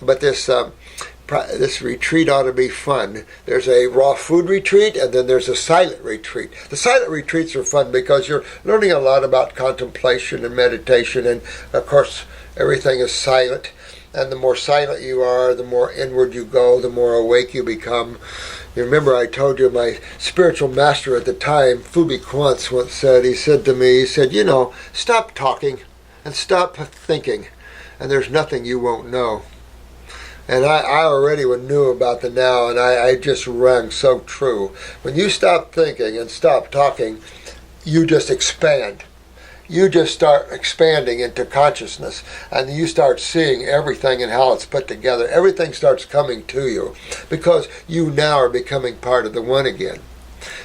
But this retreat ought to be fun. There's a raw food retreat, and then there's a silent retreat. The silent retreats are fun because you're learning a lot about contemplation and meditation, and of course everything is silent. And the more silent you are, the more inward you go, the more awake you become. You remember I told you my spiritual master at the time, Phu-bi Quanz, once said, he said to me, stop talking and stop thinking, and there's nothing you won't know. And I already knew about the now, and I just rang so true. When you stop thinking and stop talking, you just expand. You just start expanding into consciousness, and you start seeing everything and how it's put together. Everything starts coming to you because you now are becoming part of the one again.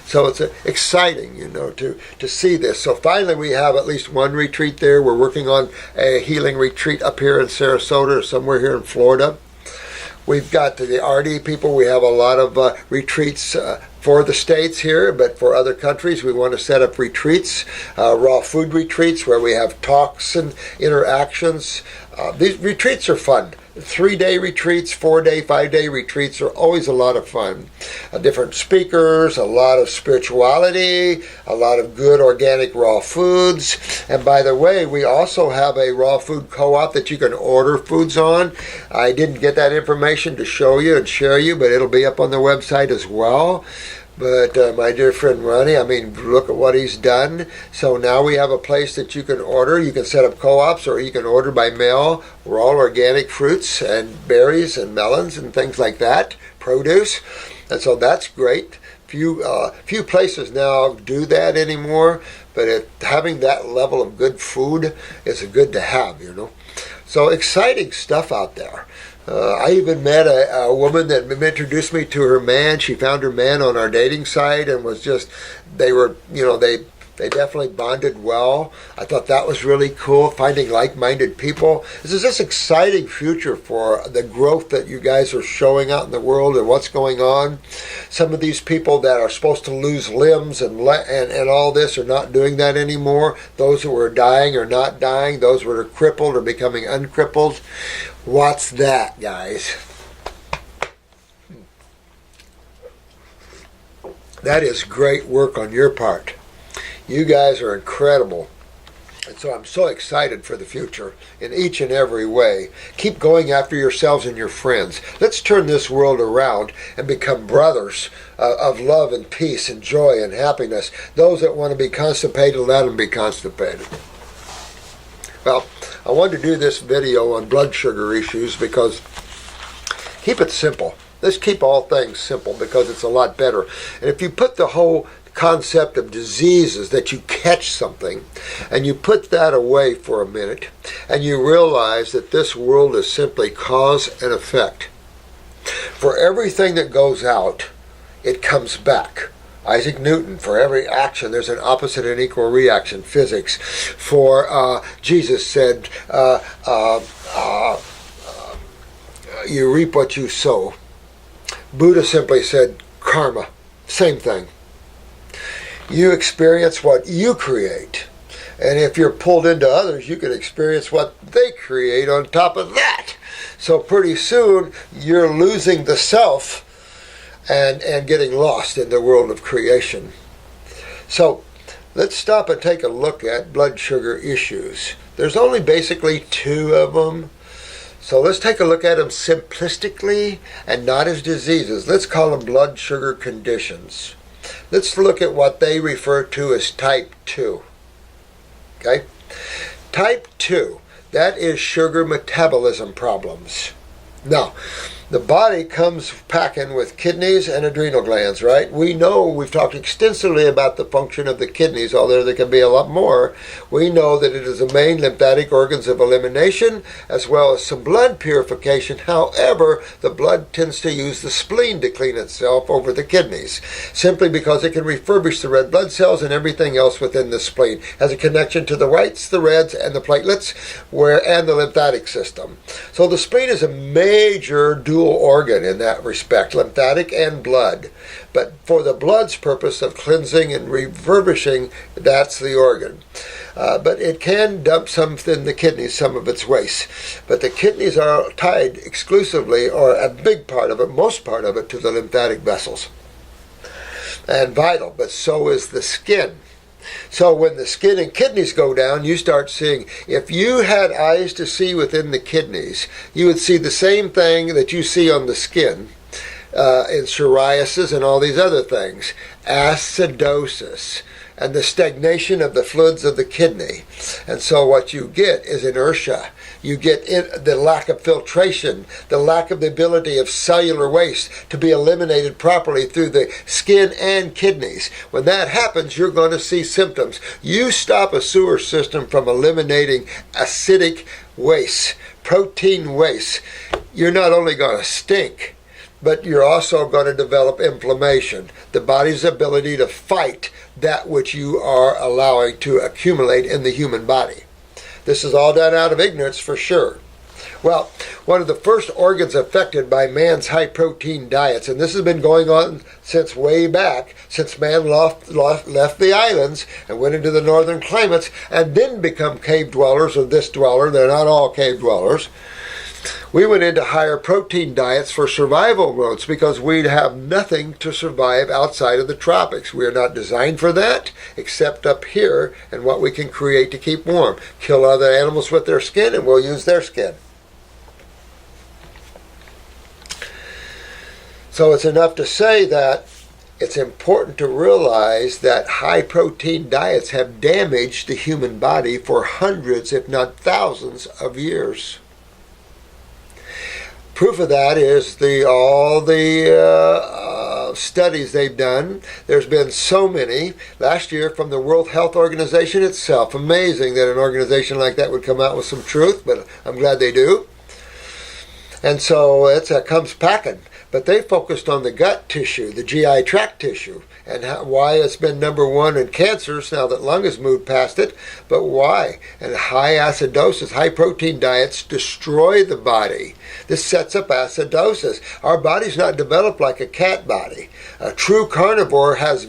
So it's exciting, to see this. So finally we have at least one retreat there. We're working on a healing retreat up here in Sarasota or somewhere here in Florida. We've got the RD people. We have a lot of retreats for the States here, but for other countries we want to set up retreats, raw food retreats where we have talks and interactions. These retreats are fun. 3-day retreats, 4-day, 5-day retreats are always a lot of fun. Different speakers, a lot of spirituality, a lot of good organic raw foods. And by the way, we also have a raw food co-op that you can order foods on. I didn't get that information to show you and share you, but it'll be up on the website as well. But my dear friend Ronnie, look at what he's done. So now we have a place that you can order. You can set up co-ops, or you can order by mail raw organic fruits and berries and melons and things like that, produce. And so that's great. Few places now do that anymore, but having that level of good food is good to have, So exciting stuff out there. I even met a woman that introduced me to her man. She found her man on our dating site and was they definitely bonded well. I thought that was really cool, finding like-minded people. This is this exciting future for the growth that you guys are showing out in the world and what's going on. Some of these people that are supposed to lose limbs and all this are not doing that anymore. Those who are dying are not dying. Those who are crippled are becoming uncrippled. What's that, guys? That is great work on your part. You guys are incredible. And so I'm so excited for the future in each and every way. Keep going after yourselves and your friends. Let's turn this world around and become brothers of love and peace and joy and happiness. Those that want to be constipated, let them be constipated. Well, I wanted to do this video on blood sugar issues because keep it simple. Let's keep all things simple because it's a lot better. And if you put the whole concept of diseases, that you catch something, and you put that away for a minute, and you realize that this world is simply cause and effect. For everything that goes out, it comes back. Isaac Newton, for every action there's an opposite and equal reaction, physics. For Jesus said, you reap what you sow. Buddha simply said, karma, same thing. You experience what you create. And if you're pulled into others, you can experience what they create on top of that. So pretty soon, you're losing the self and getting lost in the world of creation. So let's stop and take a look at blood sugar issues. There's only basically 2 of them. So let's take a look at them simplistically and not as diseases. Let's call them blood sugar conditions. Let's look at what they refer to as type 2. Okay? Type 2, that is sugar metabolism problems. Now, the body comes packing with kidneys and adrenal glands, right? We know, we've talked extensively about the function of the kidneys, although there can be a lot more. We know that it is the main lymphatic organs of elimination, as well as some blood purification. However, the blood tends to use the spleen to clean itself over the kidneys, simply because it can refurbish the red blood cells and everything else within the spleen. It has a connection to the whites, the reds, and the platelets, and the lymphatic system. So the spleen is a major dual organ in that respect, lymphatic and blood. But for the blood's purpose of cleansing and refurbishing, that's the organ. But it can dump some in the kidneys, some of its waste. But the kidneys are tied exclusively, or a big part of it, most part of it, to the lymphatic vessels. And vital, but so is the skin. So when the skin and kidneys go down, you start seeing, if you had eyes to see within the kidneys, you would see the same thing that you see on the skin in psoriasis and all these other things. Acidosis and the stagnation of the fluids of the kidney. And so what you get is inertia. You get the lack of filtration, the lack of the ability of cellular waste to be eliminated properly through the skin and kidneys. When that happens, you're going to see symptoms. You stop a sewer system from eliminating acidic waste, protein waste, you're not only going to stink, but you're also going to develop inflammation, the body's ability to fight that which you are allowing to accumulate in the human body. This is all done out of ignorance for sure. Well, one of the first organs affected by man's high-protein diets, and this has been going on since way back, since man left the islands and went into the northern climates and didn't become cave dwellers or this dweller. They're not all cave dwellers. We went into higher protein diets for survival modes because we'd have nothing to survive outside of the tropics. We are not designed for that, except up here and what we can create to keep warm. Kill other animals with their skin and we'll use their skin. So it's enough to say that it's important to realize that high protein diets have damaged the human body for hundreds, if not thousands, of years. Proof of that is all the studies they've done. There's been so many. Last year from the World Health Organization itself. Amazing that an organization like that would come out with some truth, but I'm glad they do. And so it comes packing. But they focused on the gut tissue, the GI tract tissue, and why it's been number one in cancers now that lung has moved past it. But why? And high acidosis, high protein diets destroy the body. This sets up acidosis. Our body's not developed like a cat body. A true carnivore has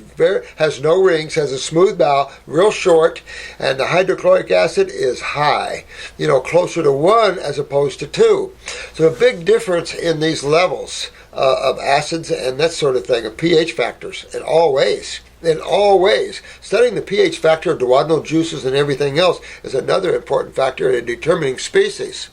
no rings, has a smooth bowel, real short, and the hydrochloric acid is high. Closer to 1 as opposed to 2. So a big difference in these levels of acids and that sort of thing, of pH factors, in all ways. In all ways. Studying the pH factor of duodenal juices and everything else is another important factor in determining species.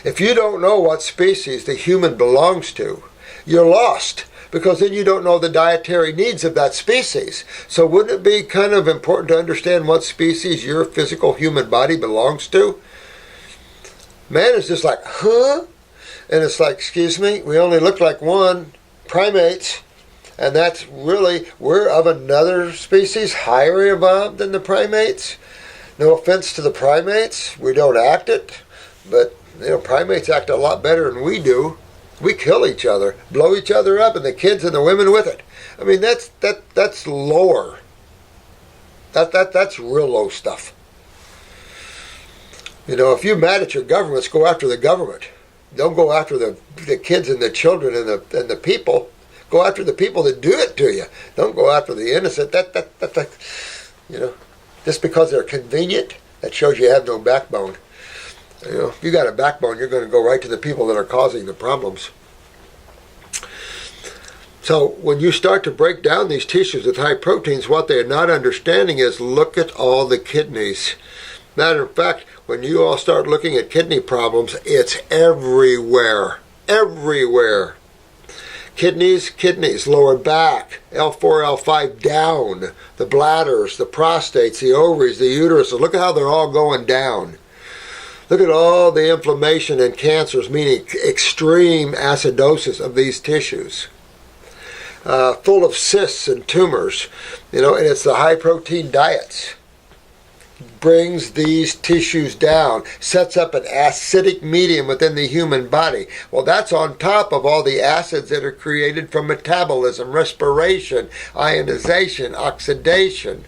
If you don't know what species the human belongs to, you're lost, because then you don't know the dietary needs of that species. So wouldn't it be kind of important to understand what species your physical human body belongs to? Man is just like, huh? And it's like, excuse me, we only look like one, primates, and that's really, we're of another species higher evolved than the primates. No offense to the primates, we don't act it, but primates act a lot better than we do. We kill each other, blow each other up, and the kids and the women with it. I mean, that's lower. That's real low stuff. If you're mad at your governments, go after the government. Don't go after the kids and the children and the people. Go after the people that do it to you. Don't go after the innocent. Just because they're convenient, that shows you have no backbone. If you got a backbone, you're going to go right to the people that are causing the problems. So when you start to break down these tissues with high proteins, what they're not understanding is, look at all the kidneys. Matter of fact, when you all start looking at kidney problems, it's everywhere. Everywhere. Kidneys, lower back, L4, L5 down, the bladders, the prostates, the ovaries, the uterus. Look at how they're all going down. Look at all the inflammation and cancers, meaning extreme acidosis of these tissues. Full of cysts and tumors, and it's the high protein diets. Brings these tissues down, sets up an acidic medium within the human body. Well, that's on top of all the acids that are created from metabolism, respiration, ionization, oxidation.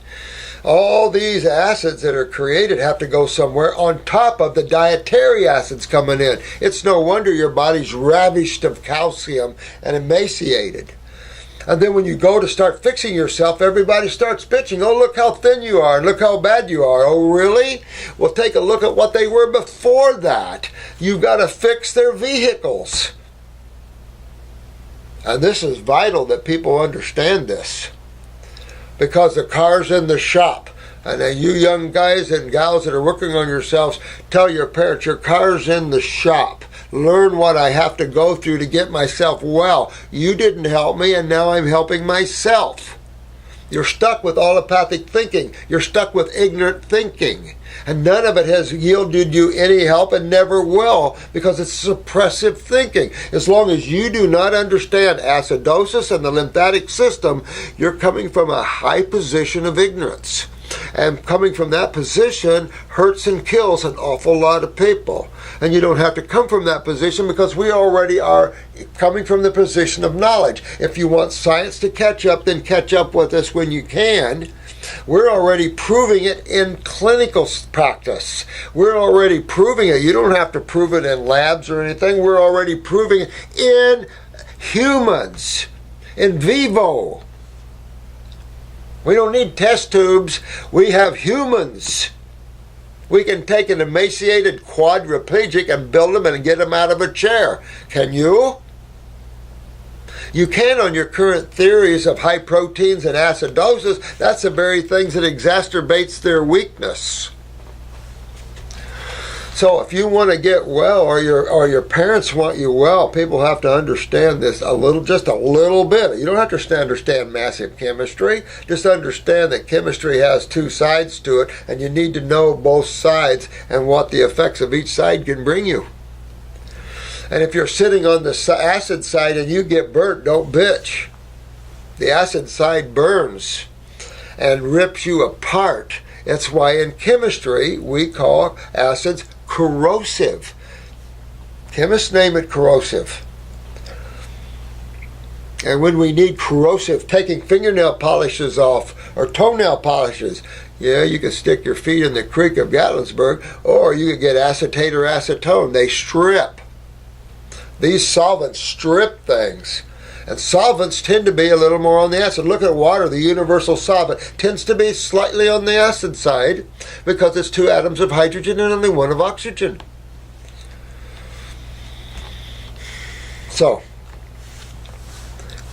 All these acids that are created have to go somewhere on top of the dietary acids coming in. It's no wonder your body's ravished of calcium and emaciated. And then when you go to start fixing yourself, everybody starts bitching. Oh, look how thin you are, and look how bad you are. Oh, really? Well, take a look at what they were before that. You've got to fix their vehicles. And this is vital that people understand this. Because the car's in the shop. And then you young guys and gals that are working on yourselves, tell your parents, your car's in the shop. Learn what I have to go through to get myself well. You didn't help me, and now I'm helping myself. You're stuck with allopathic thinking. You're stuck with ignorant thinking. And none of it has yielded you any help and never will, because it's suppressive thinking. As long as you do not understand acidosis and the lymphatic system, you're coming from a high position of ignorance. And coming from that position hurts and kills an awful lot of people. And you don't have to come from that position, because we already are coming from the position of knowledge. If you want science to catch up, then catch up with us when you can. We're already proving it in clinical practice. We're already proving it. You don't have to prove it in labs or anything. We're already proving it in humans, in vivo. We don't need test tubes. We have humans. We can take an emaciated quadriplegic and build them and get them out of a chair. Can you? You can on your current theories of high proteins and acidosis. That's the very things that exacerbates their weakness. So if you want to get well, or your parents want you well, people have to understand this just a little bit. You don't have to understand massive chemistry. Just understand that chemistry has two sides to it, and you need to know both sides and what the effects of each side can bring you. And if you're sitting on the acid side and you get burnt, don't bitch. The acid side burns and rips you apart. That's why in chemistry we call acids corrosive. Chemists name it corrosive. And when we need corrosive, taking fingernail polishes off or toenail polishes, yeah, you can stick your feet in the creek of Gatlinburg, or you can get acetate or acetone. They strip. These solvents strip things. And solvents tend to be a little more on the acid. Look at water, the universal solvent tends to be slightly on the acid side, because it's 2 atoms of hydrogen and only 1 of oxygen. So,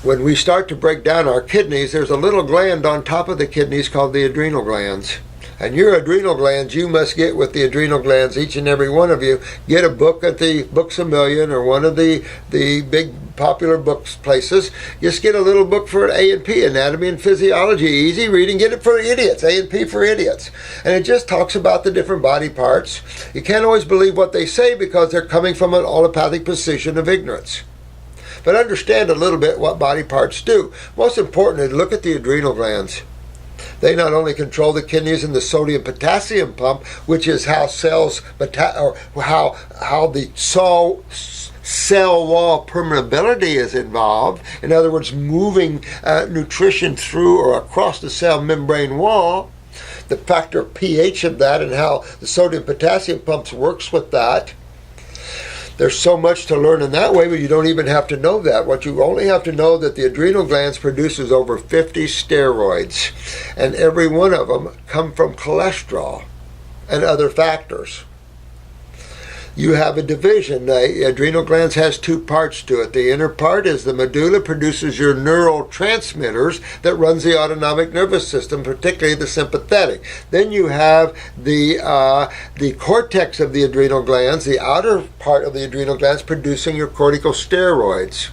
when we start to break down our kidneys, there's a little gland on top of the kidneys called the adrenal glands. And your adrenal glands, you must get with the adrenal glands, each and every one of you. Get a book at the Books A Million or one of the big popular books places. Just get a little book for A&P, Anatomy and Physiology. Easy reading. Get it for idiots, A&P for idiots. And it just talks about the different body parts. You can't always believe what they say, because they're coming from an allopathic position of ignorance. But understand a little bit what body parts do. Most important is look at the adrenal glands. They not only control the kidneys and the sodium-potassium pump, which is how how the cell wall permeability is involved. In other words, moving nutrition through or across the cell membrane wall. The factor pH of that and how the sodium-potassium pumps works with that. There's so much to learn in that way, but you don't even have to know that. What you only have to know that the adrenal glands produces over 50 steroids, and every one of them come from cholesterol and other factors. You have a division. The adrenal glands has 2 parts to it. The inner part is the medulla, produces your neurotransmitters that runs the autonomic nervous system, particularly the sympathetic. Then you have the cortex of the adrenal glands, the outer part of the adrenal glands, producing your corticosteroids.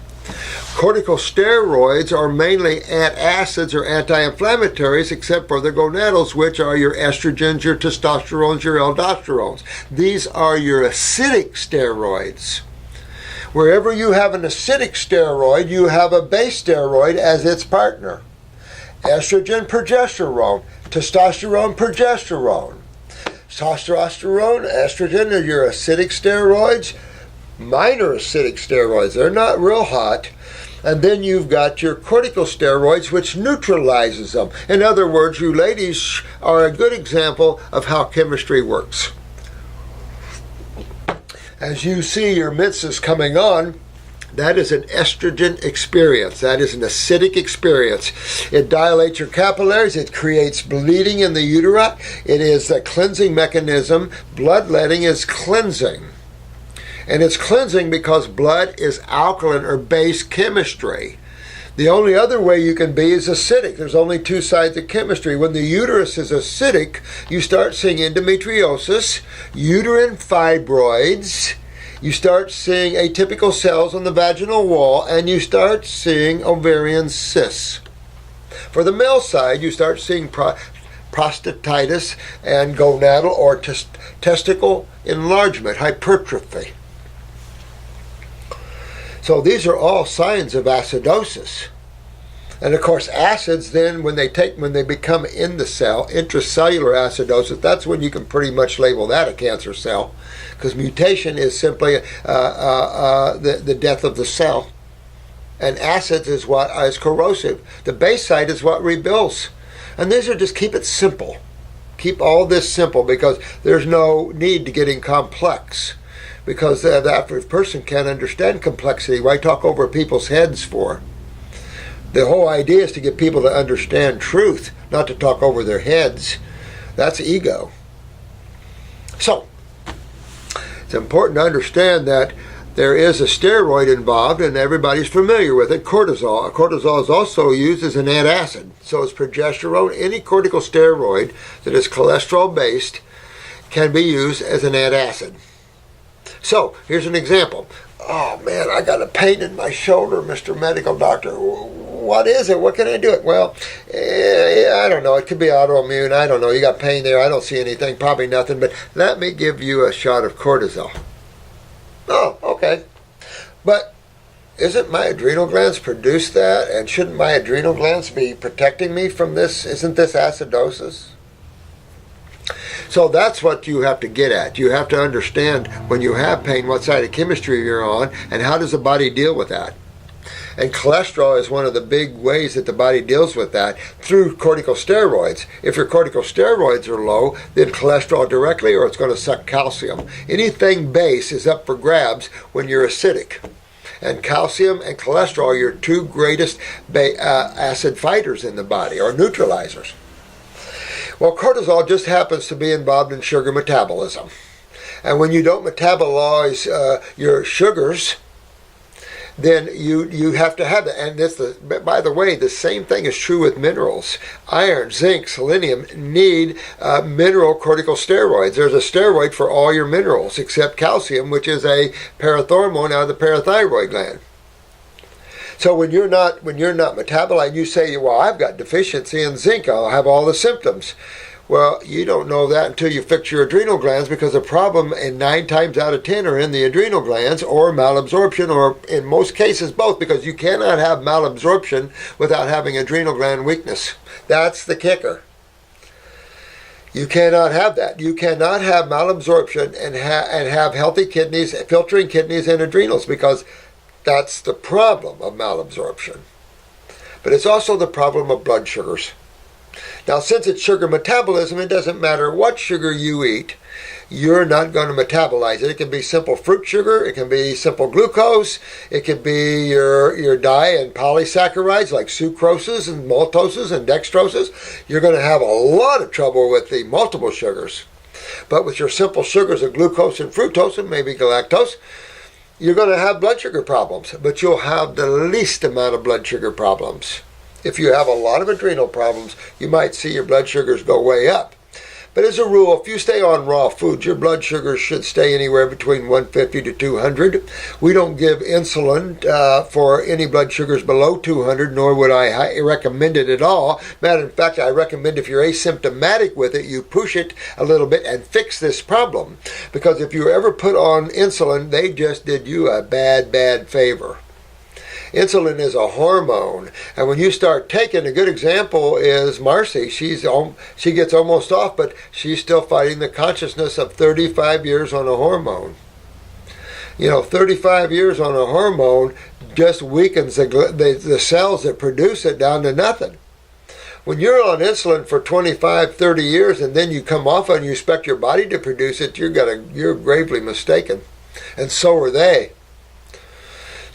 Corticosteroids are mainly antacids or anti-inflammatories, except for the gonadals, which are your estrogens, your testosterones, your aldosterones. These are your acidic steroids. Wherever you have an acidic steroid, you have a base steroid as its partner. Estrogen, progesterone, testosterone, progesterone. Testosterone, estrogen are your acidic steroids. Minor acidic steroids, they're not real hot. And then you've got your corticosteroids, which neutralizes them. In other words, you ladies are a good example of how chemistry works. As you see your menses coming on, That is an estrogen experience. That is an acidic experience. It dilates your capillaries. It creates bleeding in the uteri. It is a cleansing mechanism. Bloodletting is cleansing. And it's cleansing because blood is alkaline or base chemistry. The only other way you can be is acidic. There's only two sides of chemistry. When the uterus is acidic, you start seeing endometriosis, uterine fibroids, you start seeing atypical cells on the vaginal wall, and you start seeing ovarian cysts. For the male side, you start seeing prostatitis and gonadal or testicle enlargement, hypertrophy. So these are all signs of acidosis. And of course, acids then, when they become in the cell, intracellular acidosis, that's when you can pretty much label that a cancer cell, because mutation is simply the death of the cell. And acids is what is corrosive. The base site is what rebuilds. And these are just, keep it simple. Keep all this simple, because there's no need to getting complex. Because the average person can't understand complexity. Why talk over people's heads for? The whole idea is to get people to understand truth, not to talk over their heads. That's ego. So, it's important to understand that there is a steroid involved, and everybody's familiar with it, cortisol. Cortisol is also used as an antacid. So is progesterone. Any corticosteroid that is cholesterol-based can be used as an antacid. So, here's an example. Oh man, I got a pain in my shoulder, Mr. Medical Doctor. What is it? What can I do it? Well, I don't know. It could be autoimmune. I don't know. You got pain there. I don't see anything. Probably nothing. But let me give you a shot of cortisol. Oh, okay. But isn't my adrenal glands produce that? And shouldn't my adrenal glands be protecting me from this? Isn't this acidosis? So that's what you have to get at. You have to understand when you have pain what side of chemistry you're on and how does the body deal with that. And cholesterol is one of the big ways that the body deals with that through corticosteroids. If your corticosteroids are low, then cholesterol directly, or it's going to suck calcium. Anything base is up for grabs when you're acidic. And calcium and cholesterol are your two greatest acid fighters in the body, or neutralizers. Well, cortisol just happens to be involved in sugar metabolism. And when you don't metabolize your sugars, then you have to have that. And this, by the way, the same thing is true with minerals. Iron, zinc, selenium need mineral corticosteroids. There's a steroid for all your minerals except calcium, which is a parathormone out of the parathyroid gland. So when you're not metabolizing, you say, well, I've got deficiency in zinc. I'll have all the symptoms. Well, you don't know that until you fix your adrenal glands, because the problem in 9 times out of 10 are in the adrenal glands or malabsorption, or in most cases both, because you cannot have malabsorption without having adrenal gland weakness. That's the kicker. You cannot have that. You cannot have malabsorption and have healthy kidneys, filtering kidneys and adrenals, because that's the problem of malabsorption. But it's also the problem of blood sugars. Now, since it's sugar metabolism, it doesn't matter what sugar you eat, you're not going to metabolize it. It can be simple fruit sugar, it can be simple glucose, it can be your di and polysaccharides like sucroses and maltoses and dextroses. You're going to have a lot of trouble with the multiple sugars. But with your simple sugars of glucose and fructose and maybe galactose, you're going to have blood sugar problems, but you'll have the least amount of blood sugar problems. If you have a lot of adrenal problems, you might see your blood sugars go way up. But as a rule, if you stay on raw foods, your blood sugars should stay anywhere between 150 to 200. We don't give insulin for any blood sugars below 200, nor would I recommend it at all. Matter of fact, I recommend if you're asymptomatic with it, you push it a little bit and fix this problem. Because if you ever put on insulin, they just did you a bad favor. Insulin is a hormone, and when you start taking, a good example is Marcy. She gets almost off, but she's still fighting the consciousness of 35 years on a hormone. 35 years on a hormone just weakens the cells that produce it down to nothing. When you're on insulin for 25, 30 years, and then you come off and you expect your body to produce it, you're gravely mistaken, and so are they.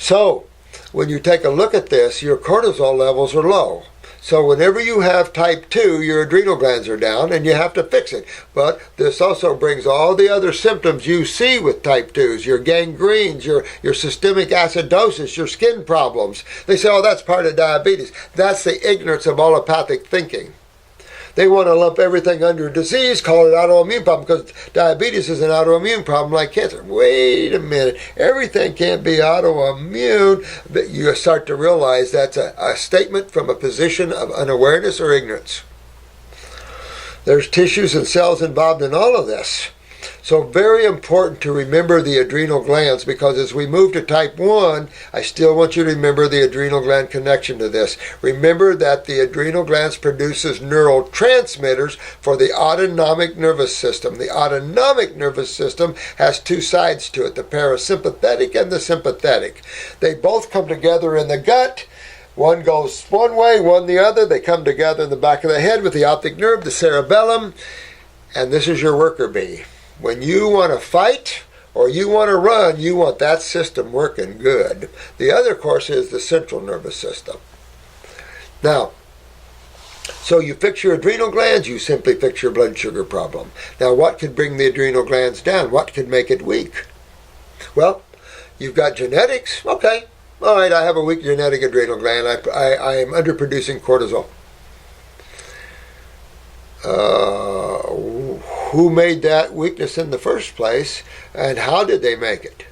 So, when you take a look at this, your cortisol levels are low. So whenever you have type 2, your adrenal glands are down and you have to fix it. But this also brings all the other symptoms you see with type 2s, your gangrenes, your systemic acidosis, your skin problems. They say, oh, that's part of diabetes. That's the ignorance of allopathic thinking. They want to lump everything under disease, call it autoimmune problem, because diabetes is an autoimmune problem like cancer. Wait a minute. Everything can't be autoimmune. But you start to realize that's a statement from a position of unawareness or ignorance. There's tissues and cells involved in all of this. So very important to remember the adrenal glands, because as we move to type 1, I still want you to remember the adrenal gland connection to this. Remember that the adrenal glands produces neurotransmitters for the autonomic nervous system. The autonomic nervous system has two sides to it, the parasympathetic and the sympathetic. They both come together in the gut. One goes one way, one the other. They come together in the back of the head with the optic nerve, the cerebellum, and this is your worker bee. When you want to fight or you want to run, you want that system working good. The other, of course, is the central nervous system. Now, so you fix your adrenal glands, you simply fix your blood sugar problem. Now, what could bring the adrenal glands down? What could make it weak? Well, you've got genetics. Okay, all right, I have a weak genetic adrenal gland. I am underproducing cortisol. Who made that weakness in the first place, and how did they make it?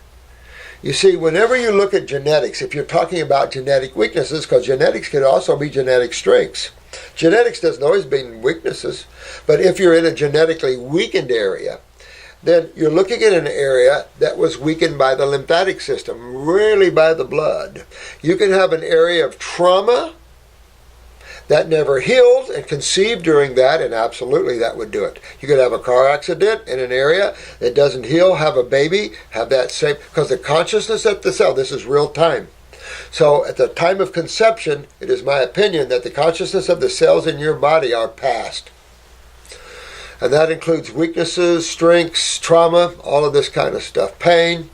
You see, whenever you look at genetics, if you're talking about genetic weaknesses, because genetics can also be genetic strengths. Genetics doesn't always mean weaknesses, but if you're in a genetically weakened area, then you're looking at an area that was weakened by the lymphatic system, really by the blood. You can have an area of trauma that never healed and conceived during that, and absolutely that would do it. You could have a car accident in an area that doesn't heal, have a baby, have that same, because the consciousness at the cell, this is real time. So at the time of conception, it is my opinion that the consciousness of the cells in your body are past. And that includes weaknesses, strengths, trauma, all of this kind of stuff, pain.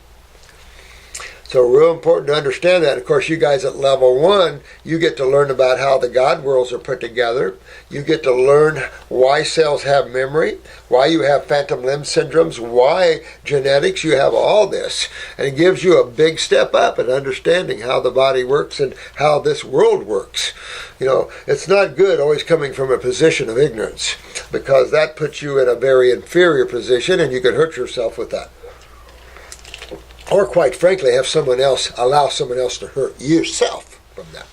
So real important to understand that. Of course, you guys at level 1, you get to learn about how the God worlds are put together. You get to learn why cells have memory, why you have phantom limb syndromes, why genetics, you have all this. And it gives you a big step up in understanding how the body works and how this world works. You know, it's not good always coming from a position of ignorance, because that puts you in a very inferior position and you could hurt yourself with that. Or quite frankly, have someone else, allow someone else to hurt yourself from that.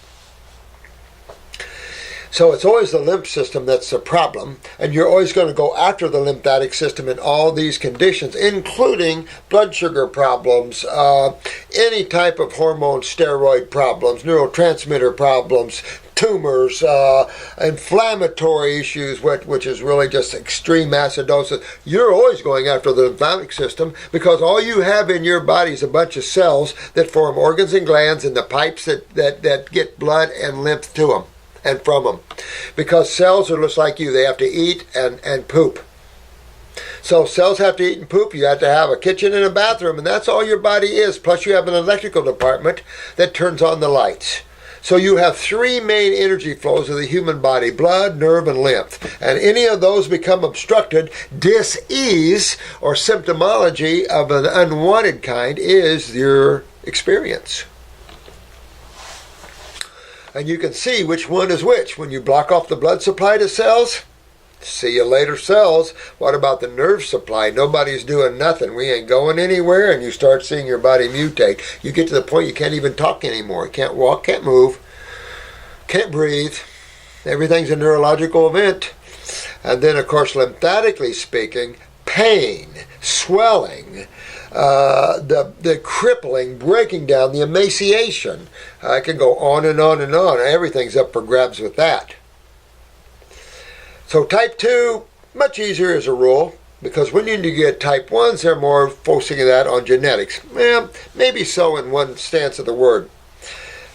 So it's always the lymph system that's the problem, and you're always going to go after the lymphatic system in all these conditions, including blood sugar problems, any type of hormone steroid problems, neurotransmitter problems, tumors, inflammatory issues, which is really just extreme acidosis. You're always going after the lymphatic system, because all you have in your body is a bunch of cells that form organs and glands and the pipes that get blood and lymph to them and from them. Because cells are just like you. They have to eat and poop. So cells have to eat and poop. You have to have a kitchen and a bathroom, and that's all your body is. Plus you have an electrical department that turns on the lights. So you have 3 main energy flows of the human body: blood, nerve, and lymph. And any of those become obstructed, dis-ease or symptomology of an unwanted kind is your experience. And you can see which one is which. When you block off the blood supply to cells, see you later cells. What about the nerve supply? Nobody's doing nothing. We ain't going anywhere, and you start seeing your body mutate. You get to the point you can't even talk anymore. You can't walk, can't move, can't breathe. Everything's a neurological event. And then, of course, lymphatically speaking, pain, swelling, the crippling, breaking down, the emaciation. I can go on and on and on. Everything's up for grabs with that. So type 2, much easier as a rule, because when you get type 1s, they're more focusing that on genetics. Maybe so in one stance of the word.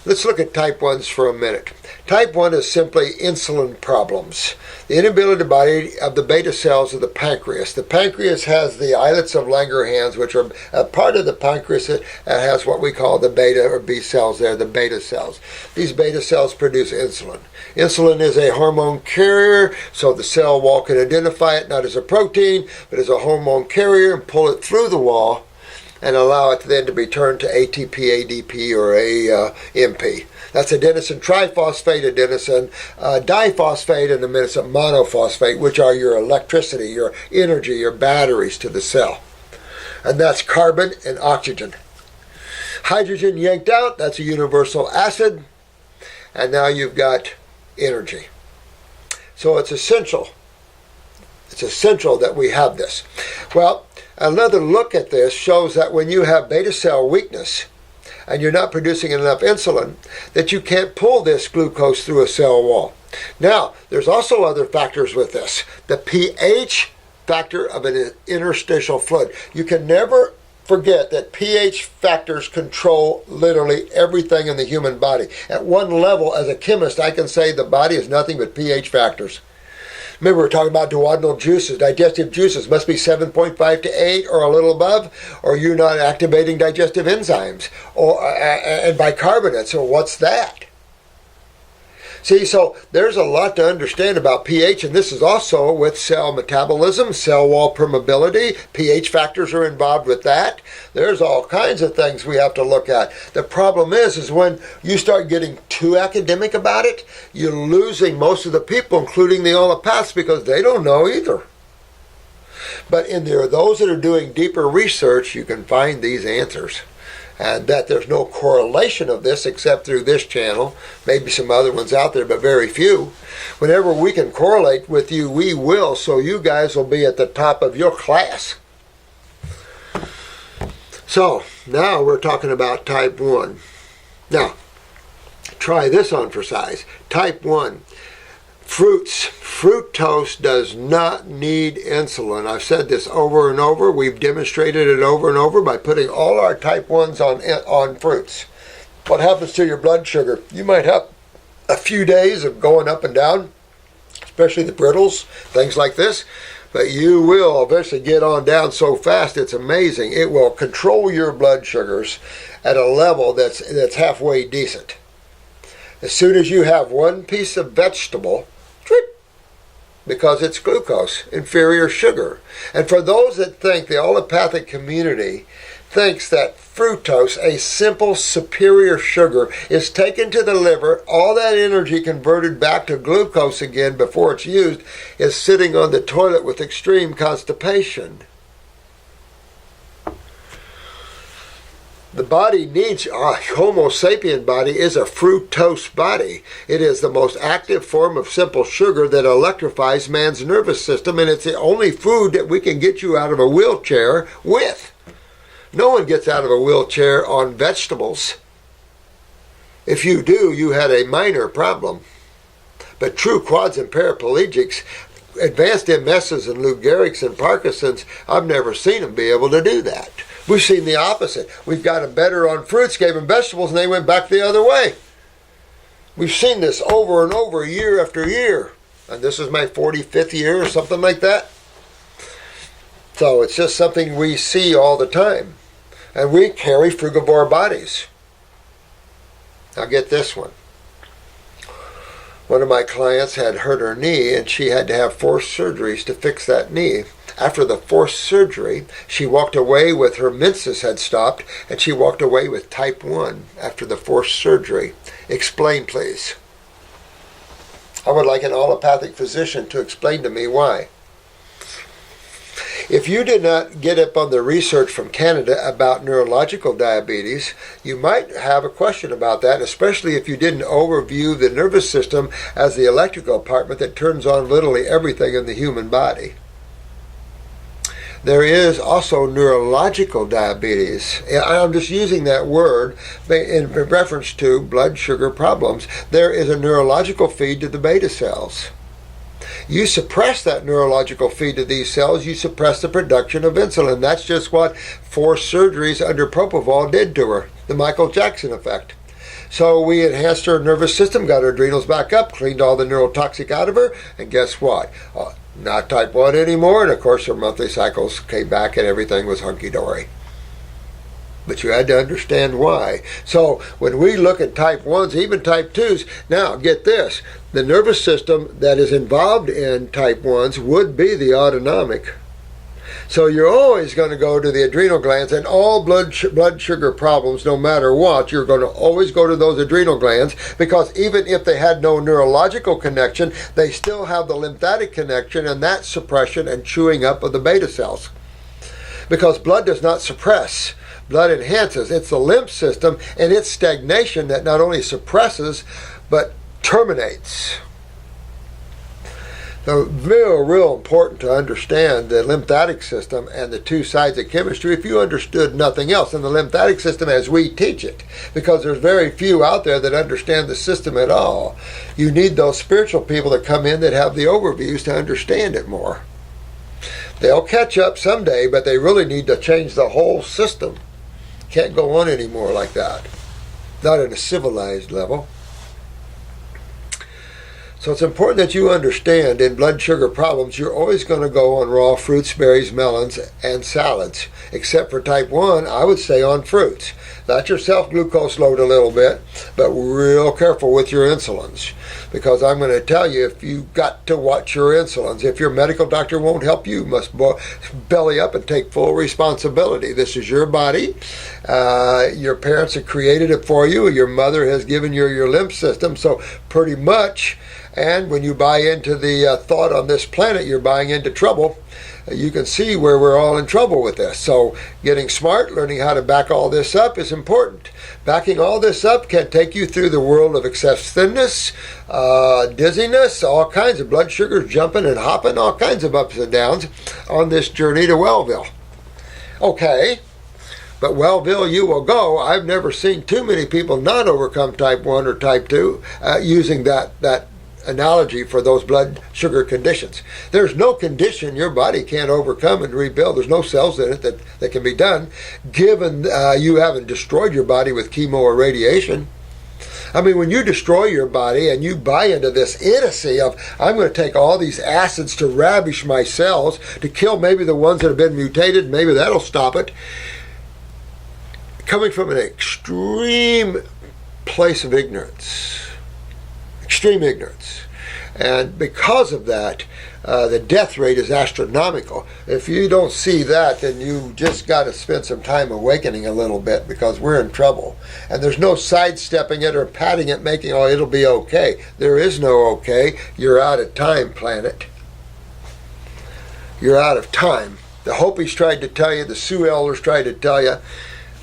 Let's look at type 1s for a minute. Type 1 is simply insulin problems. The inability of the beta cells of the pancreas. The pancreas has the islets of Langerhans, which are a part of the pancreas that has what we call the beta or B cells there, the beta cells. These beta cells produce insulin. Insulin is a hormone carrier, so the cell wall can identify it not as a protein, but as a hormone carrier and pull it through the wall and allow it then to be turned to ATP, ADP, or AMP. That's adenosine triphosphate, adenosine diphosphate, and adenosine monophosphate, which are your electricity, your energy, your batteries to the cell. And that's carbon and oxygen. Hydrogen yanked out, that's a universal acid. And now you've got energy. So it's essential. It's essential that we have this. Well, another look at this shows that when you have beta cell weakness and you're not producing enough insulin, that you can't pull this glucose through a cell wall. Now, there's also other factors with this. The pH factor of an interstitial fluid. You can never forget that pH factors control literally everything in the human body. At one level, as a chemist, I can say the body is nothing but pH factors. Remember, we're talking about duodenal juices. Digestive juices must be 7.5 to 8 or a little above, or you're not activating digestive enzymes and bicarbonate. So what's that? See, so there's a lot to understand about pH, and this is also with cell metabolism, cell wall permeability. pH factors are involved with that. There's all kinds of things we have to look at. The problem is when you start getting too academic about it, you're losing most of the people, including the allopaths, because they don't know either. But in there, those that are doing deeper research, you can find these answers. And that there's no correlation of this except through this channel, maybe some other ones out there, but very few. Whenever we can correlate with you, we will, so you guys will be at the top of your class. So, now we're talking about type 1. Now, try this on for size. Type 1. Fruits. Fructose does not need insulin. I've said this over and over. We've demonstrated it over and over by putting all our type 1s on fruits. What happens to your blood sugar? You might have a few days of going up and down, especially the brittles, things like this, but you will eventually get on down so fast it's amazing. It will control your blood sugars at a level that's halfway decent. As soon as you have one piece of vegetable, because it's glucose, inferior sugar. And for those that think, the allopathic community thinks that fructose, a simple superior sugar, is taken to the liver, all that energy converted back to glucose again before it's used, is sitting on the toilet with extreme constipation. The body needs, Homo sapien body is a fructose body. It is the most active form of simple sugar that electrifies man's nervous system, and it's the only food that we can get you out of a wheelchair with. No one gets out of a wheelchair on vegetables. If you do, you had a minor problem. But true quads and paraplegics, advanced MSs and Lou Gehrig's and Parkinson's, I've never seen them be able to do that. We've seen the opposite. We've got them better on fruits, gave them vegetables, and they went back the other way. We've seen this over and over, year after year. And this is my 45th year or something like that. So it's just something we see all the time. And we carry frugivore bodies. Now get this one. One of my clients had hurt her knee, and she had to have 4 surgeries to fix that knee. After the 4th surgery, she walked away with her menses had stopped, and she walked away with type 1 after the 4th surgery. Explain, please. I would like an allopathic physician to explain to me why. If you did not get up on the research from Canada about neurological diabetes, you might have a question about that, especially if you didn't overview the nervous system as the electrical department that turns on literally everything in the human body. There is also neurological diabetes. I'm just using that word in reference to blood sugar problems. There is a neurological feed to the beta cells. You suppress that neurological feed to these cells, you suppress the production of insulin. That's just what 4 surgeries under propofol did to her, the Michael Jackson effect. So we enhanced her nervous system, got her adrenals back up, cleaned all the neurotoxic out of her, and guess what? Not type 1 anymore, and of course her monthly cycles came back and everything was hunky-dory. But you had to understand why. So when we look at type 1s, even type 2s, now get this, the nervous system that is involved in type 1s would be the autonomic. So you're always going to go to the adrenal glands, and all blood sugar problems, no matter what, you're going to always go to those adrenal glands, because even if they had no neurological connection, they still have the lymphatic connection, and that suppression and chewing up of the beta cells. Because blood does not suppress. Blood enhances. It's the lymph system and its stagnation that not only suppresses, but terminates. So real important to understand the lymphatic system and the two sides of chemistry if you understood nothing else. And the lymphatic system as we teach it, because there's very few out there that understand the system at all. You need those spiritual people that come in that have the overviews to understand it more. They'll catch up someday, but they really need to change the whole system. Can't go on anymore like that. Not at a civilized level. So it's important that you understand in blood sugar problems, you're always going to go on raw fruits, berries, melons, and salads. Except for type 1, I would say on fruits. Let yourself glucose load a little bit, but real careful with your insulins. Because I'm going to tell you, if you've got to watch your insulins, if your medical doctor won't help you, must belly up and take full responsibility. This is your body. Your parents have created it for you. Your mother has given you your lymph system. So pretty much, and when you buy into the thought on this planet, you're buying into trouble. You can see where we're all in trouble with this. So getting smart, learning how to back all this up is important. Backing all this up can take you through the world of excess thinness, dizziness, all kinds of blood sugars jumping and hopping, all kinds of ups and downs on this journey to Wellville. Okay, but Wellville you will go. I've never seen too many people not overcome type 1 or type 2 using that analogy for those blood sugar conditions. There's no condition your body can't overcome and rebuild. There's no cells in it that can be done, given you haven't destroyed your body with chemo or radiation. I mean, when you destroy your body and you buy into this idiocy of, I'm going to take all these acids to ravish my cells, to kill maybe the ones that have been mutated, maybe that'll stop it. Coming from an extreme place of ignorance. Extreme ignorance. And because of that, the death rate is astronomical. If you don't see that, then you just got to spend some time awakening a little bit, because we're in trouble. And there's no sidestepping it or patting it, making, oh, it'll be okay. There is no okay. You're out of time, planet. You're out of time. The Hopis tried to tell you, the Sioux elders tried to tell you,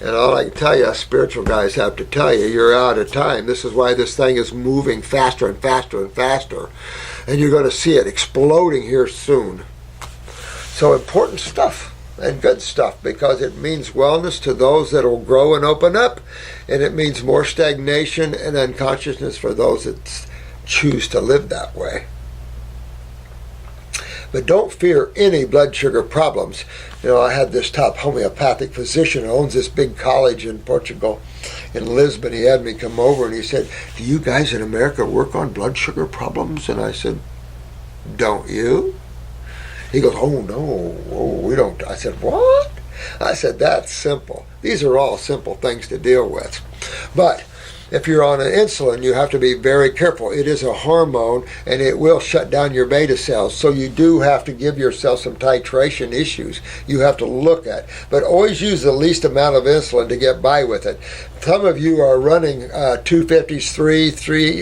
and all I can tell you, spiritual guys have to tell you, you're out of time. This is why this thing is moving faster and faster and faster. And you're going to see it exploding here soon. So important stuff and good stuff, because it means wellness to those that will grow and open up. And it means more stagnation and unconsciousness for those that choose to live that way. But don't fear any blood sugar problems. You know, I had this top homeopathic physician who owns this big college in Portugal, in Lisbon. He had me come over and he said, do you guys in America work on blood sugar problems? And I said, don't you? He goes, oh no, we don't. I said, what? I said, that's simple. These are all simple things to deal with. But if you're on an insulin, you have to be very careful. It is a hormone, and it will shut down your beta cells. So you do have to give yourself some titration issues you have to look at. But always use the least amount of insulin to get by with it. Some of you are running 250s,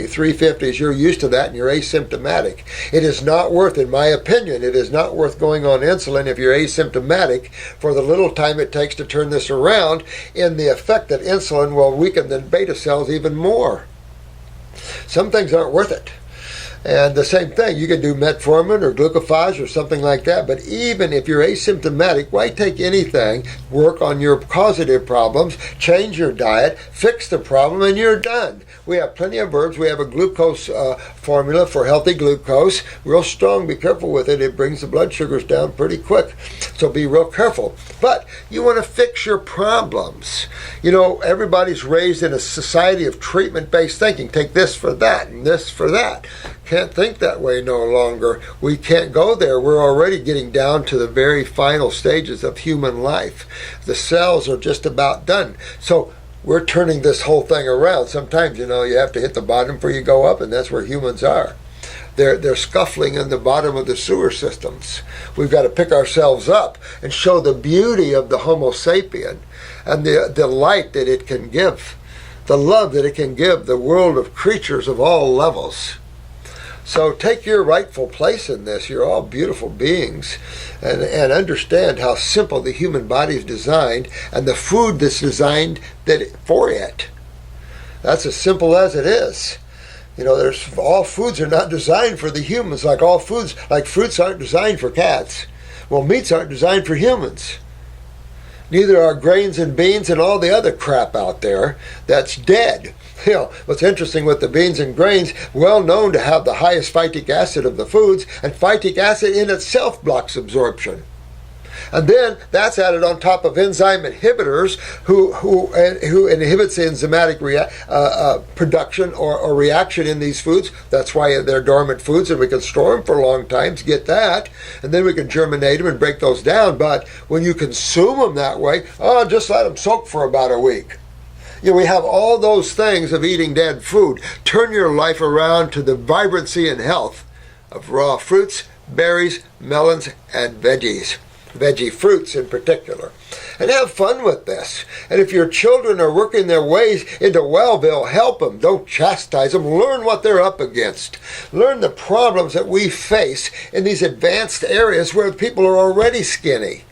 350s. You're used to that, and you're asymptomatic. It is not worth, in my opinion, it is not worth going on insulin if you're asymptomatic for the little time it takes to turn this around, in the effect that insulin will weaken the beta cells even more. Some things aren't worth it. And the same thing, you can do metformin or glucophage or something like that. But even if you're asymptomatic, why take anything? Work on your causative problems, change your diet, fix the problem, and you're done. We have plenty of herbs. We have a glucose formula for healthy glucose. Real strong. Be careful with it. It brings the blood sugars down pretty quick. So be real careful. But you want to fix your problems. You know, everybody's raised in a society of treatment-based thinking. Take this for that and this for that. Can't think that way no longer. We can't go there. We're already getting down to the very final stages of human life. The cells are just about done. So we're turning this whole thing around. Sometimes, you know, you have to hit the bottom before you go up, and that's where humans are. They're scuffling in the bottom of the sewer systems. We've got to pick ourselves up and show the beauty of the Homo sapien and the light that it can give, the love that it can give the world of creatures of all levels. So take your rightful place in this. You're all beautiful beings, and understand how simple the human body is designed and the food that's designed for it. That's as simple as it is. You know, all foods are not designed for the humans, like all foods, like fruits aren't designed for cats. Well, meats aren't designed for humans. Neither are grains and beans and all the other crap out there that's dead. You know, what's interesting with the beans and grains, well known to have the highest phytic acid of the foods, and phytic acid in itself blocks absorption. And then that's added on top of enzyme inhibitors who inhibits the enzymatic production or reaction in these foods. That's why they're dormant foods, and we can store them for a long time to get that. And then we can germinate them and break those down. But when you consume them that way, just let them soak for about a week. You know, we have all those things of eating dead food. Turn your life around to the vibrancy and health of raw fruits, berries, melons, and veggies. Veggie fruits in particular. And have fun with this. And if your children are working their ways into Wellville, help them. Don't chastise them. Learn what they're up against. Learn the problems that we face in these advanced areas where people are already skinny.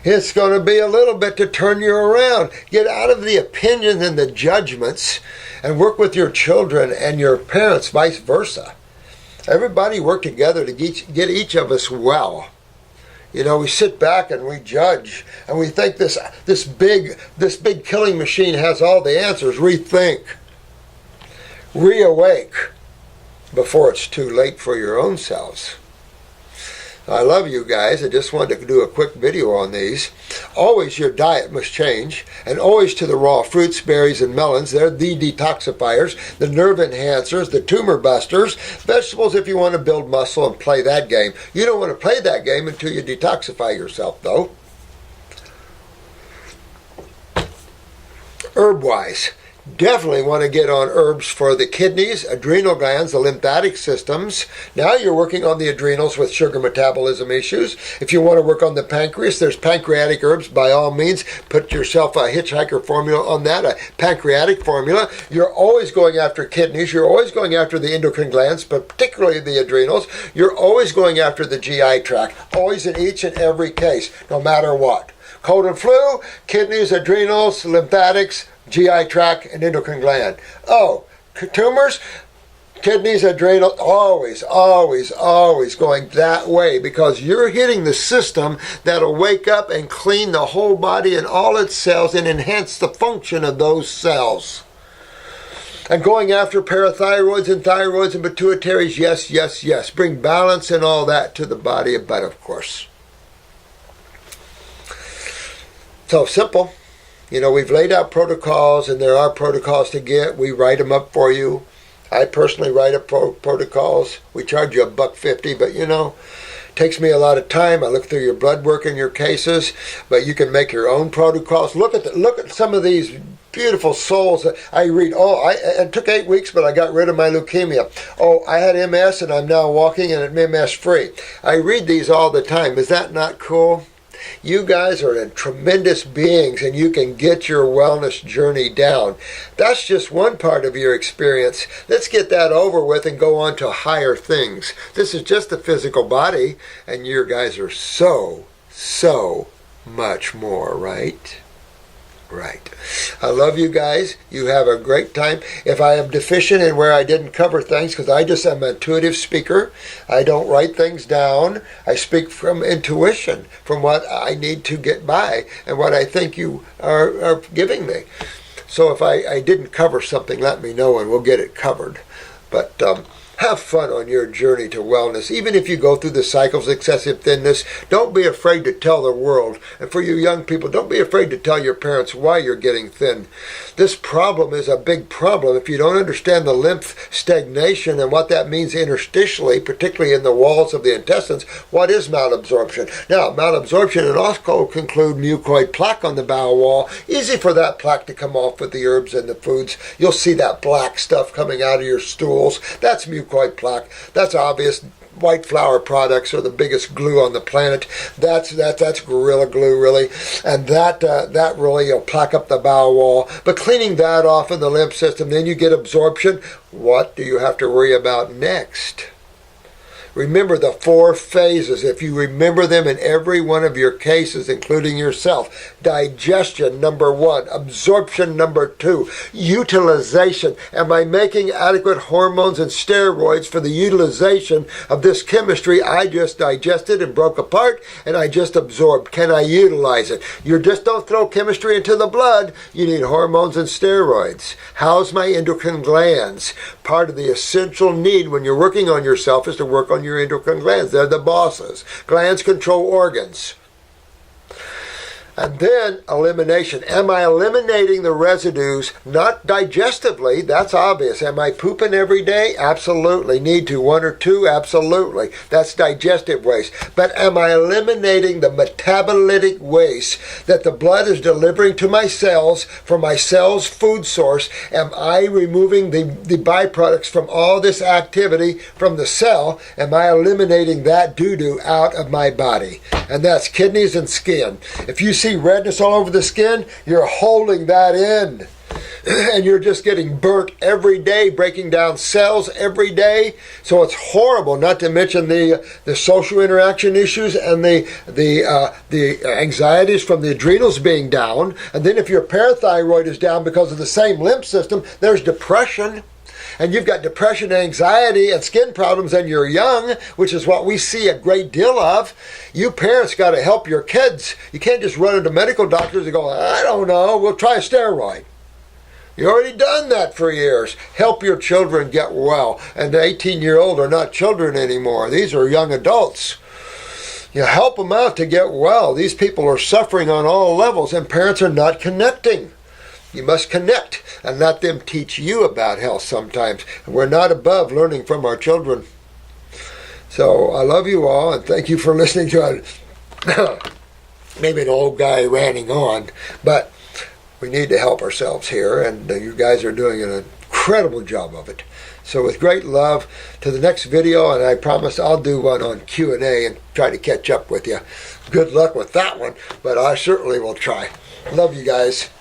It's going to be a little bit to turn you around. Get out of the opinions and the judgments and work with your children and your parents, vice versa. Everybody work together to get each of us well. You know, we sit back and we judge, and we think this big killing machine has all the answers. Rethink. Reawake before it's too late for your own selves. I love you guys. I just wanted to do a quick video on these. Always your diet must change, and always to the raw fruits, berries, and melons. They're the detoxifiers, the nerve enhancers, the tumor busters. Vegetables if you want to build muscle and play that game. You don't want to play that game until you detoxify yourself, though. Herb-wise, definitely want to get on herbs for the kidneys, adrenal glands, the lymphatic systems. Now you're working on the adrenals with sugar metabolism issues. If you want to work on the pancreas, there's pancreatic herbs. By all means, put yourself a hitchhiker formula on that, a pancreatic formula. You're always going after kidneys. You're always going after the endocrine glands, but particularly the adrenals. You're always going after the GI tract, always in each and every case, no matter what. Cold and flu, kidneys, adrenals, lymphatics, GI tract, and endocrine gland. Oh, tumors, kidneys, adrenal, always going that way, because you're hitting the system that'll wake up and clean the whole body and all its cells and enhance the function of those cells. And going after parathyroids and thyroids and pituitaries, yes. Bring balance and all that to the body, but of course. So simple. You know, we've laid out protocols, and there are protocols to get. We write them up for you. I personally write up protocols. We charge you $1.50, but you know, it takes me a lot of time. I look through your blood work in your cases, but you can make your own protocols. Look at some of these beautiful souls that I read. It took 8 weeks, but I got rid of my leukemia. I had MS, and I'm now walking and I'm MS free. I read these all the time. Is that not cool? You guys are tremendous beings, and you can get your wellness journey down. That's just one part of your experience. Let's get that over with and go on to higher things. This is just the physical body, and you guys are so much more, right? Right. I love you guys. You have a great time. If I am deficient in where I didn't cover things, because I just am an intuitive speaker, I don't write things down. I speak from intuition, from what I need to get by and what I think you are giving me. So if I didn't cover something, let me know and we'll get it covered. But have fun on your journey to wellness. Even if you go through the cycles of excessive thinness, don't be afraid to tell the world. And for you young people, don't be afraid to tell your parents why you're getting thin. This problem is a big problem. If you don't understand the lymph stagnation and what that means interstitially, particularly in the walls of the intestines, what is malabsorption? Now, malabsorption and also conclude mucoid plaque on the bowel wall. Easy for that plaque to come off with the herbs and the foods. You'll see that black stuff coming out of your stools. That's mucoid plaque. That's obvious. White flour products are the biggest glue on the planet. That's Gorilla Glue, really, and that really will plaque up the bowel wall. But cleaning that off in the lymph system, then you get absorption. What do you have to worry about next? Remember the 4 phases. If you remember them in every one of your cases, including yourself. Digestion, number 1. Absorption, number 2. Utilization. Am I making adequate hormones and steroids for the utilization of this chemistry I just digested and broke apart and I just absorbed? Can I utilize it? You just don't throw chemistry into the blood. You need hormones and steroids. How's my endocrine glands? Part of the essential need when you're working on yourself is to work on your endocrine glands. They're the bosses. Glands control organs. And then elimination. Am I eliminating the residues? Not digestively, that's obvious. Am I pooping every day? Absolutely. Need to, 1 or 2? Absolutely. That's digestive waste. But am I eliminating the metabolitic waste that the blood is delivering to my cells from my cell's food source? Am I removing the byproducts from all this activity from the cell? Am I eliminating that doo-doo out of my body? And that's kidneys and skin. If you see redness all over the skin, you're holding that in. And you're just getting burnt every day, breaking down cells every day. So it's horrible, not to mention the social interaction issues and the anxieties from the adrenals being down. And then if your parathyroid is down because of the same lymph system, there's depression. And you've got depression, anxiety, and skin problems, and you're young, which is what we see a great deal of. You parents got to help your kids. You can't just run into medical doctors and go, I don't know, we'll try a steroid. You already done that for years. Help your children get well. And the 18-year-old are not children anymore. These are young adults. You help them out to get well. These people are suffering on all levels, and parents are not connecting. You must connect and let them teach you about health sometimes. We're not above learning from our children. So I love you all, and thank you for listening to maybe an old guy ranting on. But we need to help ourselves here, and you guys are doing an incredible job of it. So with great love, to the next video, and I promise I'll do one on Q&A and try to catch up with you. Good luck with that one, but I certainly will try. Love you guys.